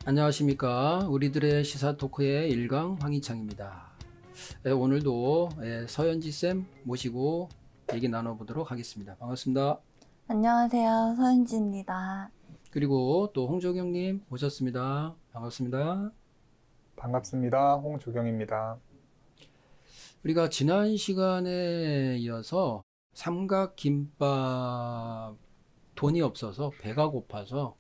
안녕하십니까. 우리들의 시사 토크의 일강 황희창입니다. 오늘도 서현지쌤 모시고 얘기 나눠보도록 하겠습니다. 반갑습니다. 안녕하세요. 서윤지입니다. 그리고 또 홍조경님 모셨습니다. 반갑습니다. 반갑습니다. 홍조경입니다. 우리가 지난 시간에 이어서 삼각김밥 돈이 없어서 배가 고파서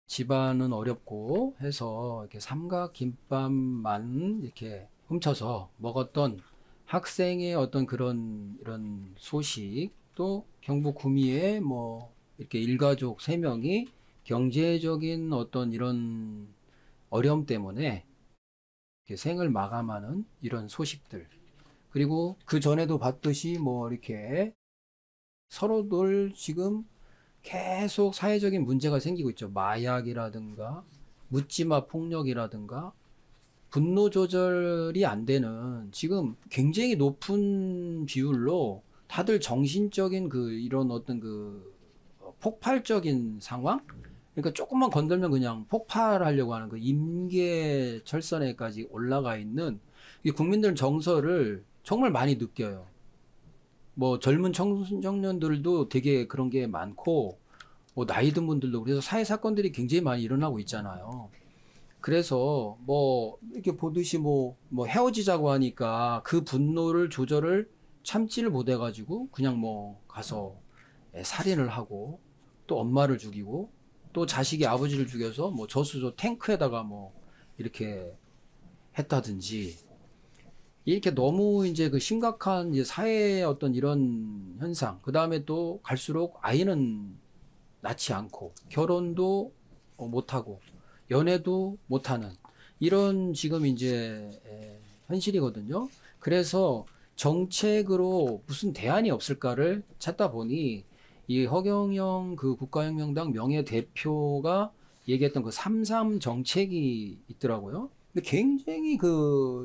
집안은 어렵고 해서 이렇게 삼각김밥만 이렇게 훔쳐서 먹었던 학생의 어떤 그런 이런 소식, 또 경북 구미에 뭐 이렇게 일가족 3명이 경제적인 어떤 이런 어려움 때문에 이렇게 생을 마감하는 이런 소식들, 그리고 그 전에도 봤듯이 뭐 이렇게 서로들 지금 계속 사회적인 문제가 생기고 있죠. 마약이라든가 묻지마 폭력이라든가 분노 조절이 안 되는, 지금 굉장히 높은 비율로 다들 정신적인 이런 어떤 폭발적인 상황? 그러니까 조금만 건들면 그냥 폭발하려고 하는 임계철선에까지 올라가 있는 이 국민들 정서를 정말 많이 느껴요. 뭐 젊은 청년들도 되게 그런 게 많고, 뭐 나이 든 분들도. 그래서 사회 사건들이 굉장히 많이 일어나고 있잖아요. 그래서 뭐 이렇게 보듯이 뭐 헤어지자고 하니까 그 분노를 조절을 참지를 못해 가지고 그냥 뭐 가서 살인을 하고, 또 엄마를 죽이고, 또 자식이 아버지를 죽여서 뭐 저수조 탱크에다가 뭐 이렇게 했다든지, 이렇게 너무 이제 심각한 이제 사회의 어떤 이런 현상, 그 다음에 또 갈수록 아이는 낳지 않고, 결혼도 못하고, 연애도 못하는, 이런 지금 이제 현실이거든요. 그래서 정책으로 무슨 대안이 없을까를 찾다 보니, 이 허경영 국가혁명당 명예대표가 얘기했던 3.3 정책이 있더라고요. 근데 굉장히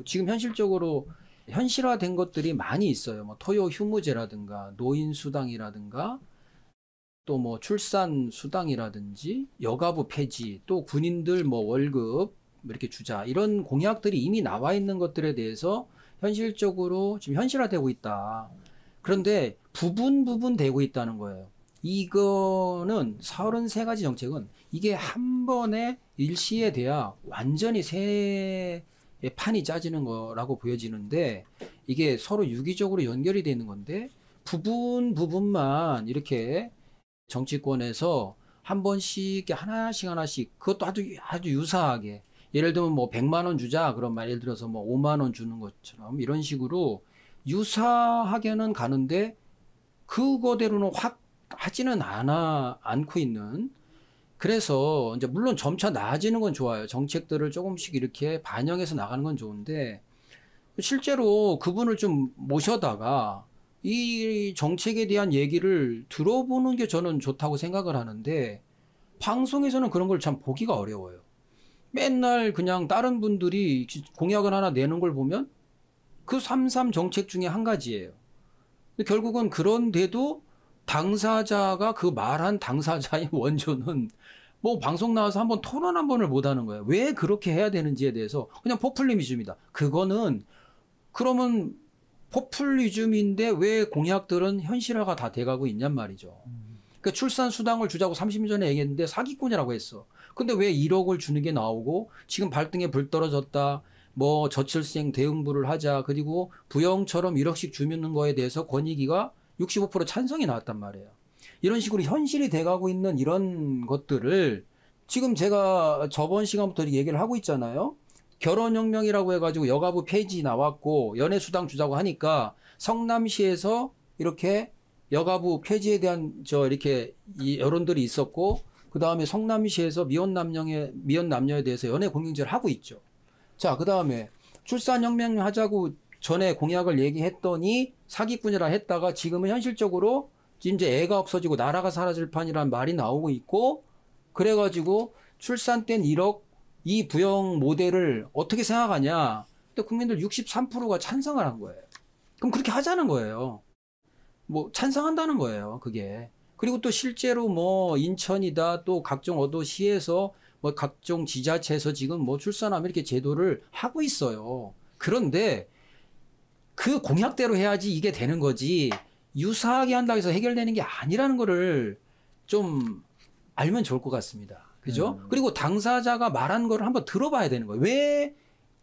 지금 현실적으로 현실화된 것들이 많이 있어요. 뭐 토요 휴무제라든가 노인 수당이라든가 또 뭐 출산 수당이라든지 여가부 폐지, 또 군인들 뭐 월급 이렇게 주자, 이런 공약들이 이미 나와 있는 것들에 대해서 현실적으로 지금 현실화되고 있다. 그런데 부분 되고 있다는 거예요. 이거는 33가지 정책은 이게 한 번에 일시에 돼야 완전히 새 판이 짜지는 거라고 보여지는데, 이게 서로 유기적으로 연결이 되는 건데 부분만 이렇게 정치권에서 한 번씩 하나씩, 그것도 아주 유사하게, 예를 들면 뭐 100만 원 주자 그러면 예를 들어서 뭐 5만 원 주는 것처럼 이런 식으로 유사하게는 가는데 그거대로는 확 하지는 않고 있는. 그래서 이제 물론 점차 나아지는 건 좋아요. 정책들을 조금씩 이렇게 반영해서 나가는 건 좋은데, 실제로 그분을 좀 모셔다가 이 정책에 대한 얘기를 들어보는 게 저는 좋다고 생각을 하는데, 방송에서는 그런 걸 참 보기가 어려워요. 맨날 그냥 다른 분들이 공약을 하나 내는 걸 보면 그 3.3 정책 중에 한 가지예요. 근데 결국은 그런데도 당사자가, 그 말한 당사자의 원조는 뭐 방송 나와서 한번 토론 한 번을 못 하는 거예요. 왜 그렇게 해야 되는지에 대해서 그냥 포퓰리즘이다. 그거는 그러면 포퓰리즘인데 왜 공약들은 현실화가 다 돼가고 있냔 말이죠. 그러니까 출산 수당을 주자고 30년 전에 얘기했는데 사기꾼이라고 했어. 근데 왜 1억을 주는 게 나오고, 지금 발등에 불 떨어졌다, 뭐 저출생 대응부를 하자, 그리고 부영처럼 1억씩 주는 거에 대해서 권익위가 65% 찬성이 나왔단 말이에요. 이런 식으로 현실이 돼가고 있는 이런 것들을 지금 제가 저번 시간부터 얘기를 하고 있잖아요. 결혼혁명이라고 해가지고 여가부 폐지 나왔고 연애수당 주자고 하니까 성남시에서 이렇게 여가부 폐지에 대한 이렇게 이 여론들이 있었고, 그 다음에 성남시에서 미혼 남녀에 대해서 연애 공영제를 하고 있죠. 자, 그 다음에 출산혁명 하자고 전에 공약을 얘기했더니 사기꾼이라 했다가 지금은 현실적으로 이제 애가 없어지고 나라가 사라질 판이라는 말이 나오고 있고, 그래가지고 출산 땐 1억, 이 부영 모델을 어떻게 생각하냐. 근데 국민들 63%가 찬성을 한 거예요. 그럼 그렇게 하자는 거예요. 뭐 찬성한다는 거예요, 그게. 그리고 또 실제로 뭐 인천이다, 또 각종 어도시에서 뭐 각종 지자체에서 지금 뭐 출산하면 이렇게 제도를 하고 있어요. 그런데 그 공약대로 해야지 이게 되는 거지 유사하게 한다고 해서 해결되는 게 아니라는 거를 좀 알면 좋을 것 같습니다. 그죠? 그리고 당사자가 말한 거를 한번 들어봐야 되는 거예요. 왜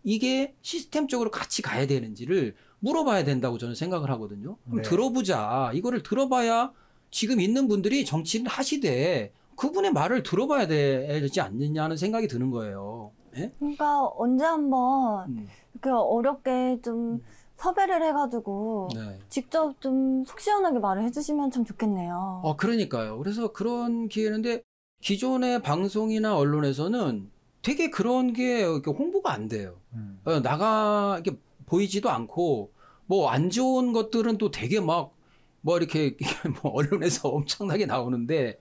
이게 시스템적으로 같이 가야 되는지를 물어봐야 된다고 저는 생각을 하거든요. 그럼 네. 들어보자. 이거를 들어봐야 지금 있는 분들이 정치를 하시되 그분의 말을 들어봐야 되지 않느냐는 생각이 드는 거예요. 예? 그러니까 언제 한번 음. 이렇게 어렵게 좀 섭외를 해가지고 네. 직접 좀 속 시원하게 말을 해주시면 참 좋겠네요. 그러니까요. 그래서 그런 기회인데 기존의 방송이나 언론에서는 되게 그런 게 이렇게 홍보가 안 돼요. 이렇게 보이지도 않고 뭐 안 좋은 것들은 또 되게 막 뭐 이렇게 뭐 언론에서 엄청나게 나오는데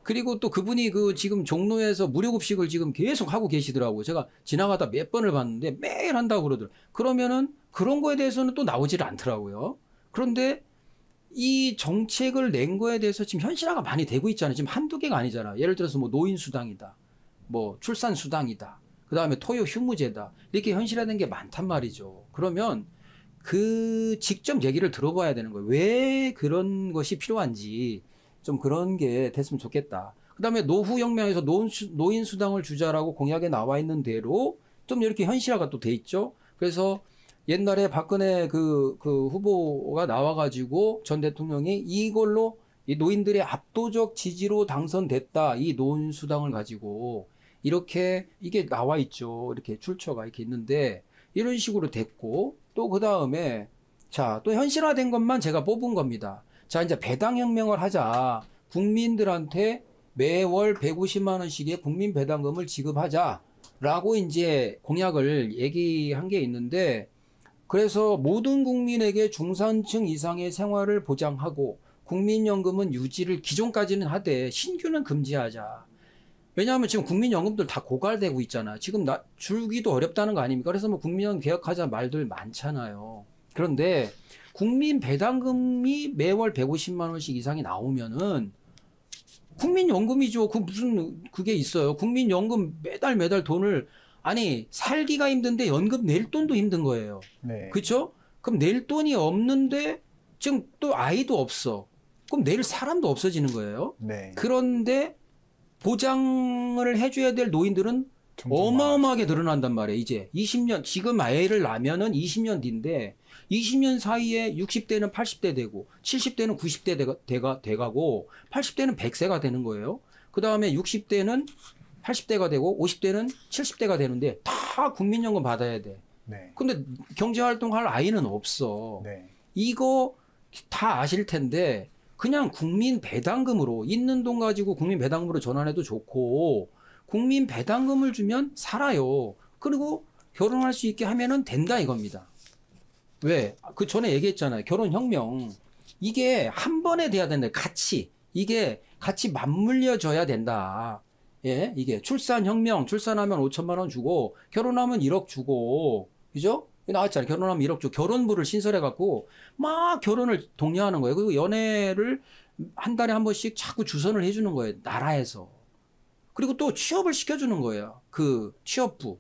그리고 또 그분이 그 지금 종로에서 무료급식을 지금 계속 하고 계시더라고요. 제가 지나가다 몇 번을 봤는데 매일 한다고 그러더라고요. 그러면은 그런 거에 대해서는 또 나오지를 않더라고요. 그런데 이 정책을 낸 거에 대해서 지금 현실화가 많이 되고 있잖아요. 지금 한두 개가 아니잖아. 예를 들어서 뭐 노인수당이다. 뭐 출산수당이다. 그 다음에 토요 휴무제다. 이렇게 현실화된 게 많단 말이죠. 그러면 그 직접 얘기를 들어봐야 되는 거예요. 왜 그런 것이 필요한지 좀 그런 게 됐으면 좋겠다. 그 다음에 노후혁명에서 노인수당을 주자라고 공약에 나와 있는 대로 좀 이렇게 현실화가 또 돼 있죠. 그래서 옛날에 박근혜 그 후보가 나와가지고 전 대통령이 이걸로 이 노인들의 압도적 지지로 당선됐다. 이 노인수당을 가지고 이렇게 이게 나와 있죠. 이렇게 출처가 이렇게 있는데 이런 식으로 됐고 또 그 다음에 자, 또 현실화된 것만 제가 뽑은 겁니다. 자, 이제 배당혁명을 하자. 국민들한테 매월 150만 원씩의 국민 배당금을 지급하자라고 이제 공약을 얘기한 게 있는데 그래서 모든 국민에게 중산층 이상의 생활을 보장하고 국민연금은 유지를 기존까지는 하되 신규는 금지하자. 왜냐하면 지금 국민연금들 다 고갈되고 있잖아. 지금 줄기도 어렵다는 거 아닙니까? 그래서 뭐 국민연금 개혁하자 말들 많잖아요. 그런데 국민 배당금이 매월 150만 원씩 이상이 나오면은 국민연금이죠. 그게 있어요. 국민연금 매달 돈을 아니 살기가 힘든데 연금 낼 돈도 힘든 거예요. 네. 그렇죠? 그럼 낼 돈이 없는데 지금 또 아이도 없어. 그럼 낼 사람도 없어지는 거예요. 네. 그런데 보장을 해줘야 될 노인들은 점점 어마어마하게 늘어난단 말이에요. 이제 20년 지금 아이를 낳으면은 20년 뒤인데 20년 사이에 60대는 80대 되고 70대는 90대 돼가고 80대는 100세가 되는 거예요. 그 다음에 60대는 80대가 되고 50대는 70대가 되는데 다 국민연금 받아야 돼. 네. 근데 경제활동할 아이는 없어. 네. 이거 다 아실 텐데 그냥 국민 배당금으로 있는 돈 가지고 국민 배당금으로 전환해도 좋고 국민 배당금을 주면 살아요. 그리고 결혼할 수 있게 하면은 된다 이겁니다. 왜? 그 전에 얘기했잖아요. 결혼혁명. 이게 한 번에 돼야 된다. 같이. 이게 같이 맞물려져야 된다. 예, 이게 출산혁명, 출산하면 5천만 원 주고, 결혼하면 1억 주고, 그죠? 나왔잖아요. 결혼하면 1억 주고, 결혼부를 신설해갖고, 막 결혼을 독려하는 거예요. 그리고 연애를 한 달에 한 번씩 자꾸 주선을 해주는 거예요. 나라에서. 그리고 또 취업을 시켜주는 거예요. 그 취업부.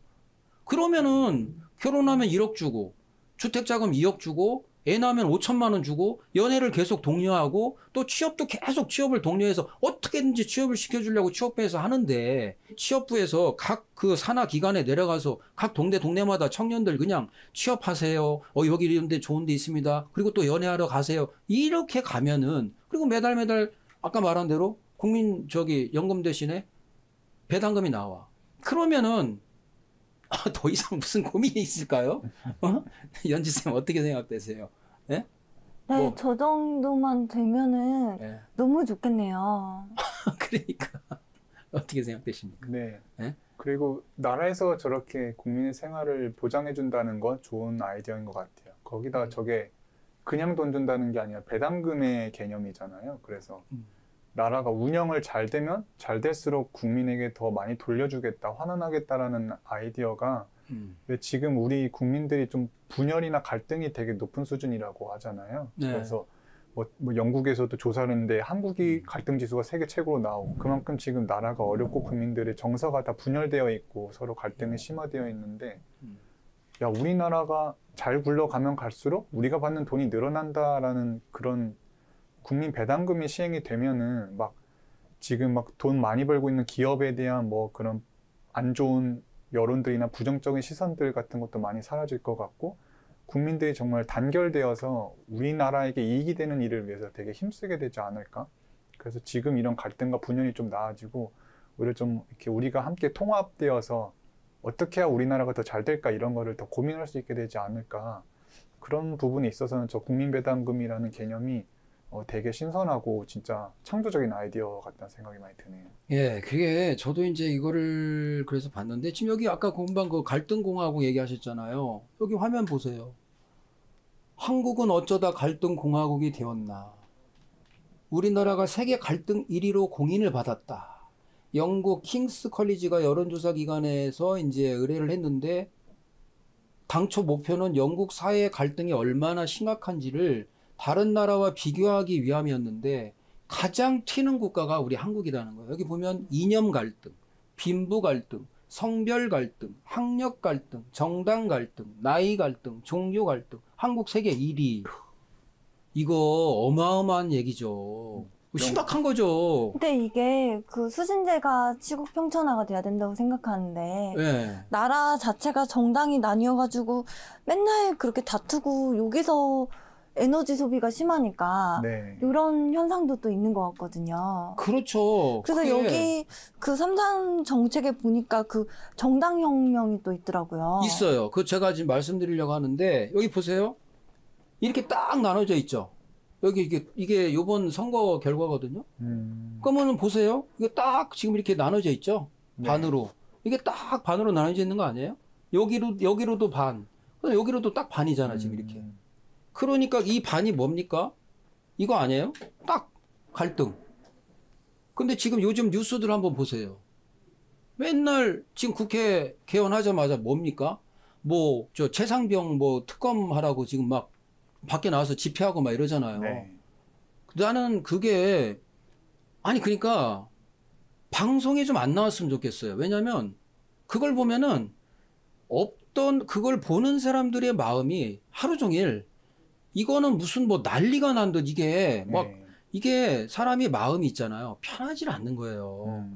그러면은 결혼하면 1억 주고, 주택자금 2억 주고, 애 낳으면 5천만 원 주고 연애를 계속 독려하고 또 취업도 계속 취업을 독려해서 어떻게든지 취업을 시켜주려고 취업부에서 하는데 취업부에서 각 그 산하 기관에 내려가서 각 동네마다 청년들 그냥 취업하세요. 여기 이런 데 좋은 데 있습니다. 그리고 또 연애하러 가세요. 이렇게 가면은 그리고 매달 아까 말한 대로 국민 연금 대신에 배당금이 나와. 그러면은 더 이상 무슨 고민이 있을까요? 연지쌤 어떻게 생각되세요? 예? 네, 뭐. 저 정도만 되면은 예. 너무 좋겠네요. 그러니까 어떻게 생각되십니까? 네. 예? 그리고 나라에서 저렇게 국민의 생활을 보장해준다는 건 좋은 아이디어인 것 같아요. 거기다 저게 그냥 돈 준다는 게 아니라 배당금의 개념이잖아요. 그래서 나라가 운영을 잘 되면 잘 될수록 국민에게 더 많이 돌려주겠다, 환원하겠다라는 아이디어가 왜 지금 우리 국민들이 좀 분열이나 갈등이 되게 높은 수준이라고 하잖아요. 네. 그래서 뭐 영국에서도 조사를 했는데 한국이 갈등 지수가 세계 최고로 나오고 그만큼 지금 나라가 어렵고 국민들의 정서가 다 분열되어 있고 서로 갈등이 심화되어 있는데 야 우리나라가 잘 굴러가면 갈수록 우리가 받는 돈이 늘어난다라는 그런 국민 배당금이 시행이 되면은 막 지금 막 돈 많이 벌고 있는 기업에 대한 뭐 그런 안 좋은 여론들이나 부정적인 시선들 같은 것도 많이 사라질 것 같고 국민들이 정말 단결되어서 우리나라에게 이익이 되는 일을 위해서 되게 힘쓰게 되지 않을까? 그래서 지금 이런 갈등과 분열이 좀 나아지고 오히려 좀 이렇게 우리가 함께 통합되어서 어떻게 해야 우리나라가 더 잘 될까 이런 거를 더 고민할 수 있게 되지 않을까? 그런 부분에 있어서는 저 국민배당금이라는 개념이 되게 신선하고 진짜 창조적인 아이디어 같다는 생각이 많이 드네요. 예, 그게 저도 이제 이거를 그래서 봤는데 지금 여기 아까 금방 그 갈등공화국 얘기하셨잖아요. 여기 화면 보세요. 한국은 어쩌다 갈등공화국이 되었나. 우리나라가 세계 갈등 1위로 공인을 받았다. 영국 킹스 컬리지가 여론조사 기관에서 이제 의뢰를 했는데 당초 목표는 영국 사회의 갈등이 얼마나 심각한지를 다른 나라와 비교하기 위함이었는데 가장 튀는 국가가 우리 한국이라는 거예요. 여기 보면 이념 갈등, 빈부 갈등, 성별 갈등, 학력 갈등, 정당 갈등, 나이 갈등, 종교 갈등. 한국 세계 1위. 이거 어마어마한 얘기죠. 심각한 거죠. 근데 이게 그 수신제가 치국 평천화가 돼야 된다고 생각하는데 네. 나라 자체가 정당이 나뉘어가지고 맨날 그렇게 다투고 여기서 에너지 소비가 심하니까 네. 이런 현상도 또 있는 것 같거든요. 그렇죠. 그래서 그게 여기 그 3당 정책에 보니까 그 정당혁명이 또 있더라고요. 있어요. 그 제가 지금 말씀드리려고 하는데 여기 보세요. 이렇게 딱 나눠져 있죠. 여기 이게 요번 선거 결과거든요. 그러면 보세요. 이게 딱 지금 이렇게 나눠져 있죠. 네. 반으로. 이게 딱 반으로 나눠져 있는 거 아니에요? 여기로도 반. 여기로도 딱 반이잖아, 지금 이렇게. 그러니까 이 반이 뭡니까? 이거 아니에요? 딱 갈등. 근데 지금 요즘 뉴스들 한번 보세요. 맨날 지금 국회 개원하자마자 뭡니까? 뭐 저 최상병 뭐 특검하라고 지금 막 밖에 나와서 집회하고 막 이러잖아요. 네. 나는 그게 아니 그러니까 방송에 좀 안 나왔으면 좋겠어요. 왜냐면 그걸 보면은 없던 그걸 보는 사람들의 마음이 하루 종일 이거는 무슨 뭐 난리가 난 듯 이게 막 네. 이게 사람이 마음이 있잖아요. 편하질 않는 거예요.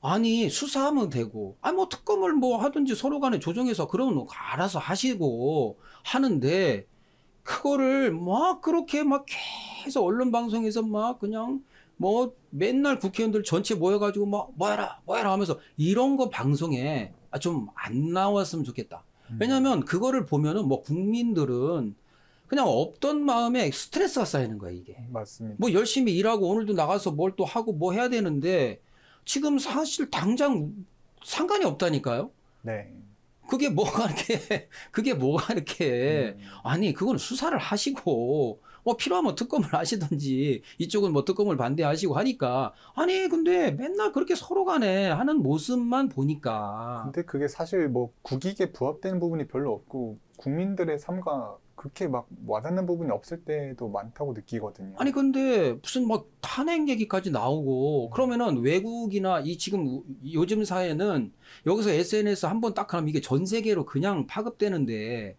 아니 수사하면 되고 아니 뭐 특검을 뭐 하든지 서로 간에 조정해서 그러면 알아서 하시고 하는데 그거를 막 그렇게 막 계속 언론 방송에서 막 그냥 뭐 맨날 국회의원들 전체 모여가지고 막 뭐해라 하면서 이런 거 방송에 좀 안 나왔으면 좋겠다. 왜냐하면 그거를 보면은 뭐 국민들은 그냥 없던 마음에 스트레스가 쌓이는 거야 이게. 맞습니다. 뭐 열심히 일하고 오늘도 나가서 뭘 또 하고 뭐 해야 되는데 지금 사실 당장 상관이 없다니까요. 네. 그게 뭐가 이렇게 아니 그건 수사를 하시고 뭐 필요하면 특검을 하시든지 이쪽은 뭐 특검을 반대하시고 하니까 아니 근데 맨날 그렇게 서로 간에 하는 모습만 보니까 근데 그게 사실 뭐 국익에 부합되는 부분이 별로 없고 국민들의 삶과 그렇게 막 와닿는 부분이 없을 때도 많다고 느끼거든요. 아니 근데 무슨 막 탄핵 얘기까지 나오고 그러면은 외국이나 이 지금 요즘 사회는 여기서 SNS 한 번 딱 하면 이게 전 세계로 그냥 파급되는데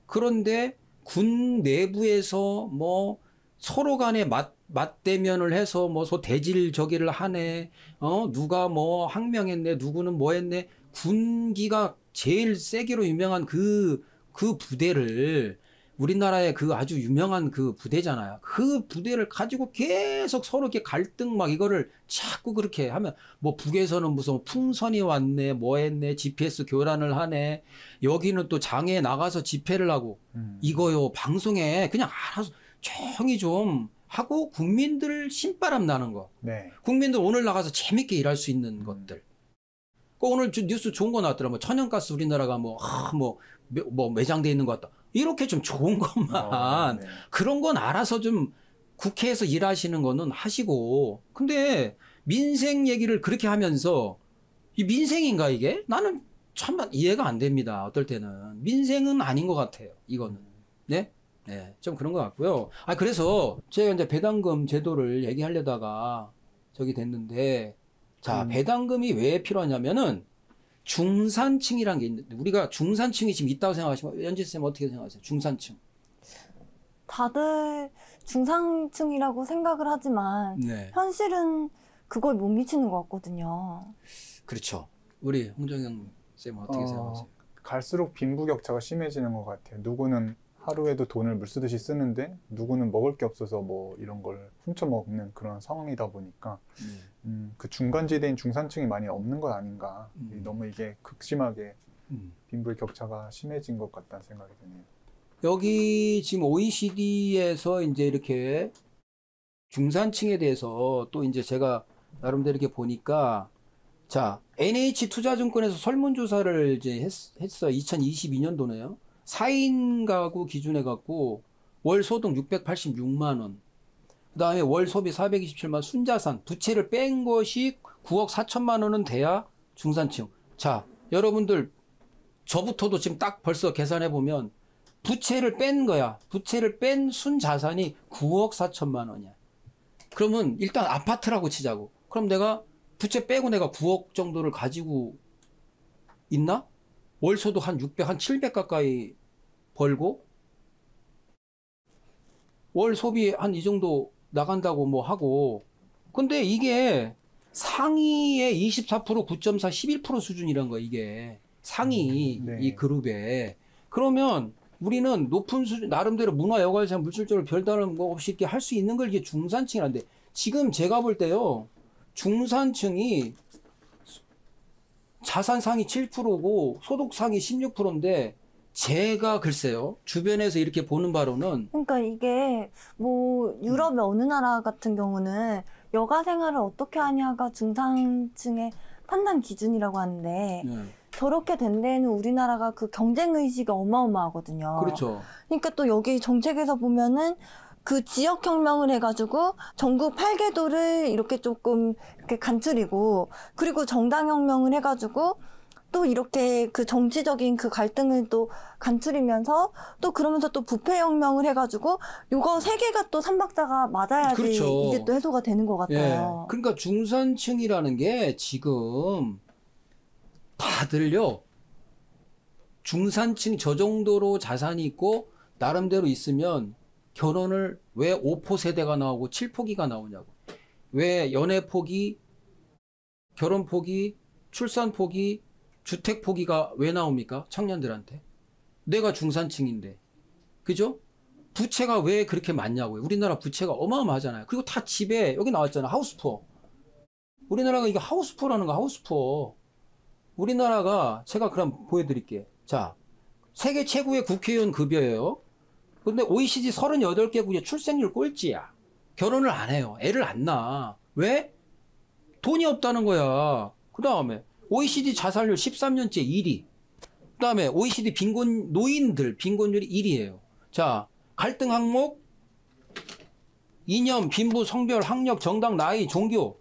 그런데 군 내부에서 뭐 서로 간에 맞대면을 해서 뭐 대질 저기를 하네 누가 뭐 항명했네 누구는 뭐 했네 군기가 제일 세기로 유명한 그 부대를 우리나라의 그 아주 유명한 그 부대잖아요. 그 부대를 가지고 계속 서로 이렇게 갈등 막 이거를 자꾸 그렇게 하면 뭐 북에서는 무슨 풍선이 왔네, 뭐 했네, GPS 교란을 하네, 여기는 또 장에 나가서 집회를 하고 이거요. 방송에 그냥 알아서 조용히 좀 하고 국민들 신바람 나는 거. 네. 국민들 오늘 나가서 재밌게 일할 수 있는 것들. 오늘 뉴스 좋은 거 나왔더라. 뭐 천연가스 우리나라가 뭐 매장돼 있는 것 같다. 이렇게 좀 좋은 것만 네. 그런 건 알아서 좀 국회에서 일하시는 거는 하시고 근데 민생 얘기를 그렇게 하면서 이 민생인가 이게? 나는 참 이해가 안 됩니다. 어떨 때는 민생은 아닌 것 같아요. 이거는 네? 예, 좀 그런 것 같고요. 아, 그래서 제가 이제 배당금 제도를 얘기하려다가 저기 됐는데, 자, 배당금이 왜 필요하냐면은 중산층이란 게 있는데, 우리가 중산층이 지금 있다고 생각하시면, 연지쌤 어떻게 생각하세요? 중산층. 다들 중상층이라고 생각을 하지만 네. 현실은 그걸 못 미치는 것 같거든요. 그렇죠. 우리 홍정영 쌤 어떻게 생각하세요? 갈수록 빈부격차가 심해지는 것 같아요. 누구는 하루에도 돈을 물쓰듯이 쓰는데 누구는 먹을 게 없어서 뭐 이런 걸 훔쳐 먹는 그런 상황이다 보니까 그 중간지대인 중산층이 많이 없는 것 아닌가. 너무 이게 극심하게 빈부의 격차가 심해진 것 같다는 생각이 드네요. 여기 지금 OECD에서 이제 이렇게 중산층에 대해서 또 이제 제가 나름대로 이렇게 보니까, 자, NH투자증권에서 설문조사를 이제 했어요. 2022년도네요. 4인 가구 기준해 갖고 월 소득 686만 원. 그다음에 월 소비 427만, 순자산, 부채를 뺀 것이 9억 4천만 원은 돼야 중산층. 자, 여러분들 저부터도 지금 딱 벌써 계산해 보면 부채를 뺀 거야. 부채를 뺀 순자산이 9억 4천만 원이야. 그러면 일단 아파트라고 치자고. 그럼 내가 부채 빼고 내가 9억 정도를 가지고 있나? 월 소득 한 600, 한 700 가까이 벌고 월 소비 한 이 정도 나간다고 뭐 하고. 근데 이게 상위의 24%, 9.4, 11% 수준이란 거야, 이게. 상위 네. 이 그룹에. 그러면 우리는 높은 수준, 나름대로 문화, 여가생, 물질적으로 별다른 거 없이 이렇게 할 수 있는 걸 이게 중산층이란데, 지금 제가 볼 때요, 중산층이 자산 상위 7%고 소득 상위 16%인데, 제가 글쎄요, 주변에서 이렇게 보는 바로는, 그러니까 이게 뭐 유럽의 어느 나라 같은 경우는 여가 생활을 어떻게 하냐가 중산층의 판단 기준이라고 하는데 네, 저렇게 된 데에는 우리나라가 그 경쟁 의식이 어마어마하거든요. 그렇죠. 그러니까 또 여기 정책에서 보면은 그 지역 혁명을 해가지고 전국 8개도를 이렇게 조금 이렇게 간추리고, 그리고 정당 혁명을 해가지고 또 이렇게 그 정치적인 그 갈등을 또 간추리면서 또 그러면서 또 부패 혁명을 해가지고 요거 세 개가 또 삼박자가 맞아야지 그렇죠. 이게 또 해소가 되는 것 예. 같아요. 그러니까 중산층이라는 게 지금 다들요, 중산층 저 정도로 자산이 있고 나름대로 있으면 결혼을 왜 5포 세대가 나오고 7포기가 나오냐고. 왜 연애 포기, 결혼 포기, 출산 포기, 주택 포기가 왜 나옵니까? 청년들한테. 내가 중산층인데. 그죠? 부채가 왜 그렇게 많냐고요. 우리나라 부채가 어마어마하잖아요. 그리고 다 집에, 여기 나왔잖아요. 하우스푸어. 우리나라가 이게 하우스푸어라는 거, 하우스푸어. 우리나라가, 제가 그럼 보여드릴게요. 자, 세계 최고의 국회의원 급여예요. 근데 OECD 38개국의 출생률 꼴찌야. 결혼을 안 해요. 애를 안 낳아. 왜? 돈이 없다는 거야. 그 다음에 OECD 자살률 13년째 1위. 그 다음에 OECD 노인들 빈곤율이 1위예요. 자, 갈등 항목, 이념, 빈부, 성별, 학력, 정당, 나이, 종교,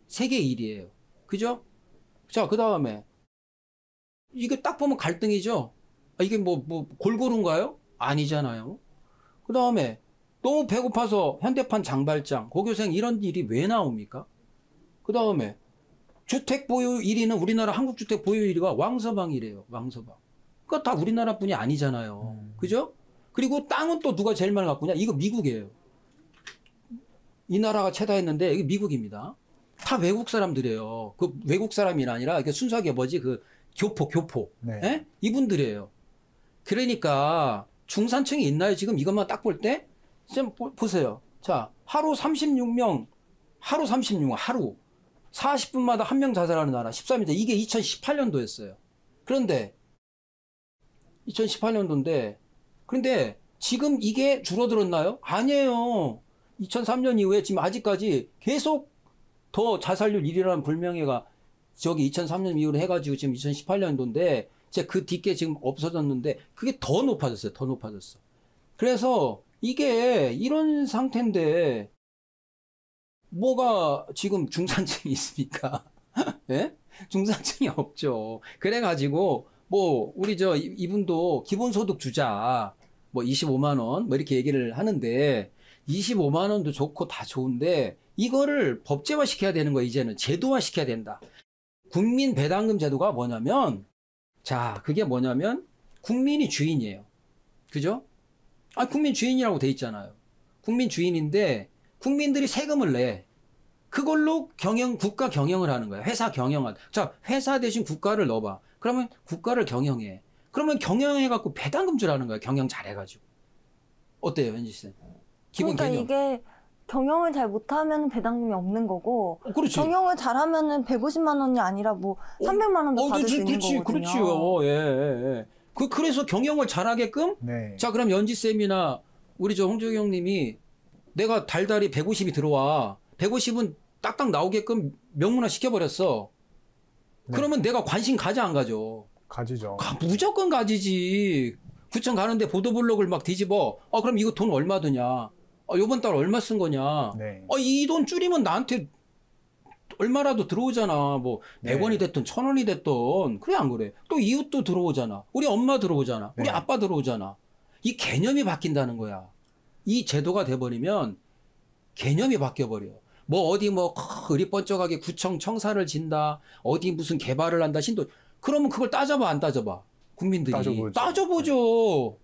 세계 1위예요. 그죠? 자, 그 다음에 이게 딱 보면 갈등이죠. 아, 이게 뭐 골고루인가요? 아니잖아요. 그 다음에 너무 배고파서 현대판 장발장, 고교생 이런 일이 왜 나옵니까? 그 다음에 주택 보유 1위는 우리나라 한국주택 보유 1위가 왕서방이래요. 왕서방. 그러니까 다 우리나라 뿐이 아니잖아요. 그죠? 그리고 땅은 또 누가 제일 많이 갖고 있냐? 이거 미국이에요. 이 나라가 최다했는데 이게 미국입니다. 다 외국 사람들이에요. 그 외국 사람이 아니라 순수하게 뭐지? 그 교포. 네. 예? 이분들이에요. 그러니까 중산층이 있나요? 지금 이것만 딱 볼 때? 좀 보세요. 자, 하루 36명, 하루 40분마다 한 명 자살하는 나라 13위다. 이게 2018년도였어요. 그런데 2018년도인데 그런데 지금 이게 줄어들었나요? 아니에요. 2003년 이후에 지금 아직까지 계속 더 자살률 1위라는 불명예가 저기 2003년 이후로 해가지고 지금 2018년도인데 이제 그 뒤게 지금 없어졌는데 그게 더 높아졌어요. 더 높아졌어. 그래서 이게 이런 상태인데 뭐가 지금 중산층이 있습니까? 예? 중산층이 없죠. 그래가지고 뭐 우리 이분도 기본소득 주자. 뭐 25만 원 뭐 이렇게 얘기를 하는데 25만 원도 좋고 다 좋은데 이거를 법제화 시켜야 되는 거야. 이제는 제도화 시켜야 된다. 국민 배당금 제도가 뭐냐면 자 그게 뭐냐면 국민이 주인이에요. 그죠? 국민 주인이라고 돼 있잖아요. 국민 주인인데 국민들이 세금을 내. 그걸로 국가 경영을 하는 거야. 회사 경영한. 자, 회사 대신 국가를 넣어봐. 그러면 국가를 경영해. 그러면 경영해갖고 배당금 주라는 거야. 경영 잘해가지고. 어때요, 현지쌤? 기본 그러니까 개념. 이게 경영을 잘 못하면 배당금이 없는 거고 그렇지. 경영을 잘하면은 150만 원이 아니라 뭐 300만 원도 받을 수 있는 거거든요. 그렇지요. 예, 예. 그래서 경영을 잘하게끔 네. 자, 그럼 연지쌤이나 우리 저 홍조경 님이 내가 달달이 150이 들어와. 150은 딱딱 나오게끔 명문화 시켜버렸어. 네. 그러면 내가 관심 가져 안 가져? 가지죠. 무조건 가지지. 구청 가는데 보도블록을 막 뒤집어. 그럼 이거 돈 얼마 드냐? 요번 달 얼마 쓴 거냐? 네. 이 돈 줄이면 나한테 얼마라도 들어오잖아. 뭐 네. 100원이 됐든 1000원이 됐든. 그래 안 그래? 또 이웃도 들어오잖아. 우리 엄마 들어오잖아. 우리 네. 아빠 들어오잖아. 이 개념이 바뀐다는 거야. 이 제도가 돼버리면 개념이 바뀌어버려. 뭐 어디 뭐 의리번쩍하게 구청 청사를 진다. 어디 무슨 개발을 한다. 신도. 그러면 그걸 따져봐 안 따져봐? 국민들이. 따져보죠.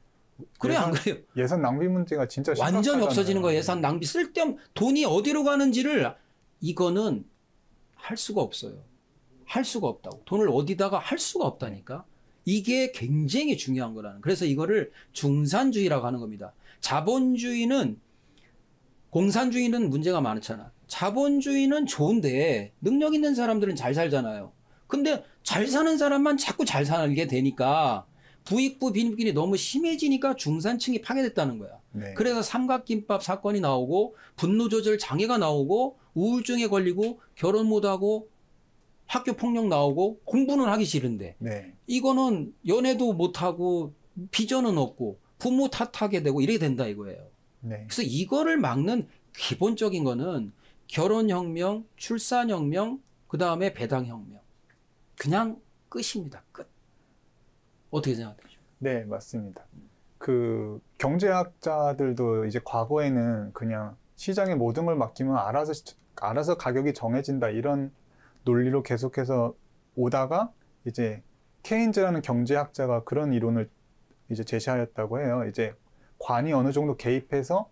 그래 안 그래요? 예산 낭비 문제가 진짜 심각하잖아요. 완전히 없어지는 거예요. 예산 낭비. 쓸데없는 돈이 어디로 가는지를 이거는 할 수가 없어요. 할 수가 없다고. 돈을 어디다가 할 수가 없다니까. 이게 굉장히 중요한 거라는. 그래서 이거를 중산주의라고 하는 겁니다. 자본주의는 공산주의는 문제가 많잖아. 자본주의는 좋은데 능력 있는 사람들은 잘 살잖아요. 근데 잘 사는 사람만 자꾸 잘 살게 되니까 부익부 빈부끼리 너무 심해지니까 중산층이 파괴됐다는 거야. 네. 그래서 삼각김밥 사건이 나오고 분노 조절 장애가 나오고 우울증에 걸리고 결혼 못하고 학교 폭력 나오고 공부는 하기 싫은데 네. 이거는 연애도 못하고 비전은 없고 부모 탓하게 되고 이래야 된다 이거예요. 네. 그래서 이거를 막는 기본적인 거는 결혼혁명, 출산혁명, 그 다음에 배당혁명. 그냥 끝입니다. 끝. 어떻게 생각하세요? 네, 맞습니다. 그 경제학자들도 이제 과거에는 그냥 시장에 모든 걸 맡기면 알아서 가격이 정해진다 이런 논리로 계속해서 오다가 이제 케인즈라는 경제학자가 그런 이론을 이제 제시하였다고 해요. 이제 관이 어느 정도 개입해서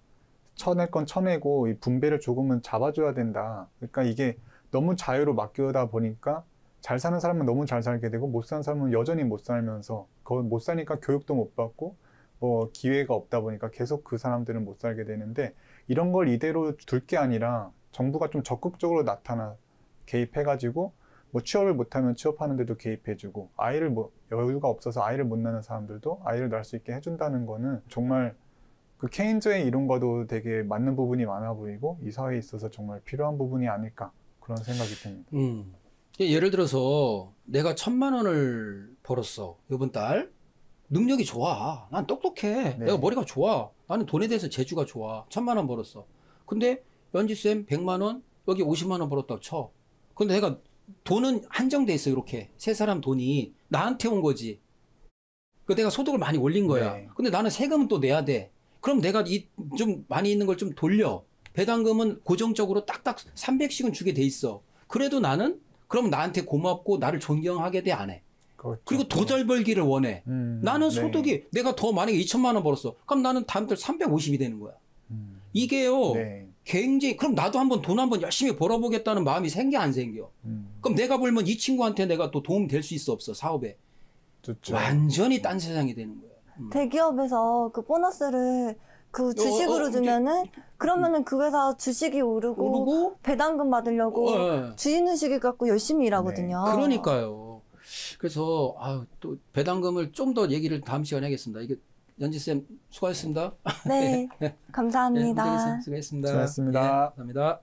쳐낼 건 쳐내고 이 분배를 조금은 잡아줘야 된다. 그러니까 이게 너무 자유로 맡겨다 보니까 잘 사는 사람은 너무 잘 살게 되고 못 사는 사람은 여전히 못 살면서 그걸 못 사니까 교육도 못 받고 뭐 기회가 없다 보니까 계속 그 사람들은 못 살게 되는데 이런 걸 이대로 둘 게 아니라 정부가 좀 적극적으로 나타나 개입해가지고 뭐 취업을 못하면 취업하는 데도 개입해주고 아이를 뭐 여유가 없어서 아이를 못 낳는 사람들도 아이를 낳을 수 있게 해준다는 거는 정말 그 케인즈의 이론과도 되게 맞는 부분이 많아 보이고 이 사회에 있어서 정말 필요한 부분이 아닐까 그런 생각이 듭니다. 예를 들어서 내가 1000만 원을 벌었어. 이번 달. 능력이 좋아. 난 똑똑해. 네. 내가 머리가 좋아. 나는 돈에 대해서 재주가 좋아. 1000만 원 벌었어. 근데 연지쌤 100만 원, 여기 50만 원 벌었다고 쳐. 근데 내가 돈은 한정돼 있어. 이렇게. 세 사람 돈이 나한테 온 거지. 그 내가 소득을 많이 올린 거야. 네. 근데 나는 세금은 또 내야 돼. 그럼 내가 좀 많이 있는 걸 좀 돌려. 배당금은 고정적으로 딱딱 300씩은 주게 돼 있어. 그래도 나는 그럼 나한테 고맙고 나를 존경하게 돼, 안 해. 그렇죠. 그리고 더 잘 벌기를 원해. 나는 네. 소득이 내가 더 만약에 2천만 원 벌었어. 그럼 나는 다음 달 350이 되는 거야. 이게요. 네. 굉장히 그럼 나도 한번 돈 한번 열심히 벌어보겠다는 마음이 생겨 안 생겨. 그럼 내가 벌면 이 친구한테 내가 또 도움 될 수 있어 없어 사업에. 좋죠. 완전히 딴 세상이 되는 거야. 대기업에서 그 보너스를 그 주식으로 주면은 그러면은 그 회사 주식이 오르고 배당금 받으려고 주인의식을 갖고 열심히 일하거든요. 네. 그러니까요. 그래서 또 배당금을 좀 더 얘기를 다음 시간에 하겠습니다. 이게 연지쌤 수고하셨습니다. 네, 감사합니다. 수고했습니다. 수고하셨습니다. 예, 감사합니다.